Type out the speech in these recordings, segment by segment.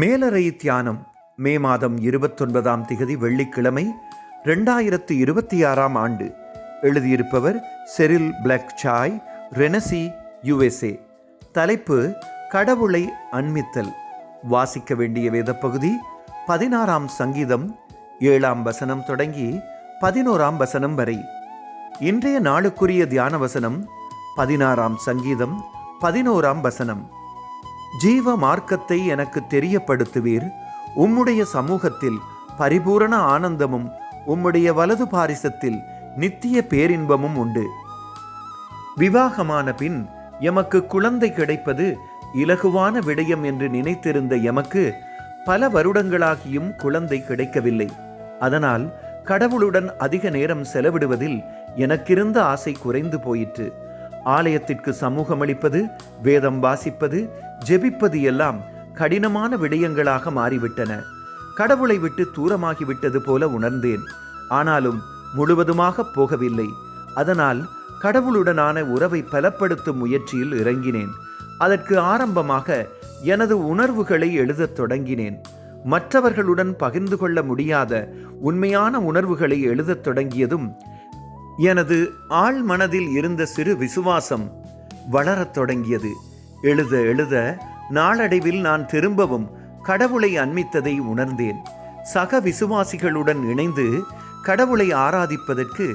மேலறை தியானம் மே மாதம் 29ஆம் திகதி வெள்ளிக்கிழமை 2026ஆம் ஆண்டு. எழுதியிருப்பவர் செரில் பிளாக்சாய், ரெனசி, USA. தலைப்பு கடவுளை அண்மித்தல். வாசிக்க வேண்டிய வேத பகுதி 16ஆம் சங்கீதம் 7ஆம் வசனம் தொடங்கி 11ஆம் வசனம் வரை. இன்றைய நாளுக்குரிய தியான வசனம் 16ஆம் சங்கீதம் 11ஆம் வசனம். ஜீவ மார்க்கத்தை எனக்கு தெரியப்படுத்துவீர், உம்முடைய சமூகத்தில் பரிபூரண ஆனந்தமும் உம்முடைய வலது பாரிசத்தில் நித்திய பேரின்பமும் உண்டு. விவாகமான பின் எமக்கு குழந்தை கிடைப்பது இலகுவான விடயம் என்று நினைத்திருந்த எமக்கு பல வருடங்களாகியும் குழந்தை கிடைக்கவில்லை. அதனால் கடவுளுடன் அதிக நேரம் செலவிடுவதில் எனக்கிருந்த ஆசை குறைந்து போயிற்று. ஆலயத்திற்கு சமூகமளிப்பது, வேதம் வாசிப்பது, ஜெபிப்பது எல்லாம் கடினமான விடயங்களாக மாறிவிட்டன. கடவுளை விட்டு தூரமாகிவிட்டது போல உணர்ந்தேன். ஆனாலும் முழுவதுமாக போகவில்லை. அதனால் கடவுளுடனான உறவை பலப்படுத்தும் முயற்சியில் இறங்கினேன். அதற்கு ஆரம்பமாக எனது உணர்வுகளை எழுதத் தொடங்கினேன். மற்றவர்களுடன் பகிர்ந்து கொள்ள முடியாத உண்மையான உணர்வுகளை எழுதத் தொடங்கியதும் எனது ஆழ் மனதில் இருந்த சிறு விசுவாசம் வளரத் தொடங்கியது. எழுத எழுத நாளடைவில் நான் திரும்பவும் கடவுளை அண்மித்ததை உணர்ந்தேன். சக விசுவாசிகளுடன் இணைந்து கடவுளை ஆராதிப்பதற்கு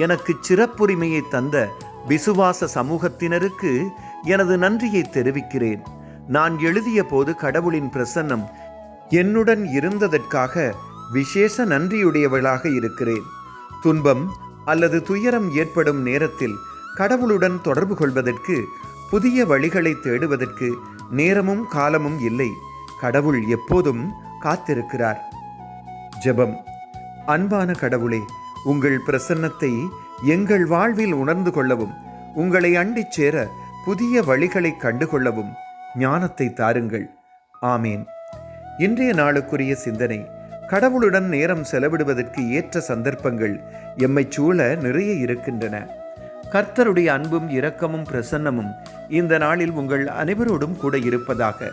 எனக்கு சிறப்புரிமையை தந்த விசுவாச சமூகத்தினருக்கு எனது நன்றியை தெரிவிக்கிறேன். நான் எழுதிய போது கடவுளின் பிரசன்னம் என்னுடன் இருந்ததற்காக விசேஷ நன்றியுடையவளாக இருக்கிறேன். துன்பம் அல்லது துயரம் ஏற்படும் நேரத்தில் கடவுளுடன் தொடர்பு கொள்வதற்கு, புதிய வழிகளை தேடுவதற்கு நேரமும் காலமும் இல்லை. கடவுள் எப்போதும் காத்திருக்கிறார். ஜெபம். அன்பான கடவுளே, உங்கள் பிரசன்னத்தை எங்கள் வாழ்வில் உணர்ந்து கொள்ளவும், உங்களை அண்டிச் சேர புதிய வழிகளை கண்டுகொள்ளவும் ஞானத்தை தாருங்கள். ஆமேன். இன்றைய நாளுக்குரிய சிந்தனை. கடவுளுடன் நேரம் செலவிடுவதற்கு ஏற்ற சந்தர்ப்பங்கள் எம்மை சூழ நிறைய இருக்கின்றன. கர்த்தருடைய அன்பும் இரக்கமும் பிரசன்னமும் இந்த நாளில் உங்கள் அனைவரோடும் கூட இருப்பதாக.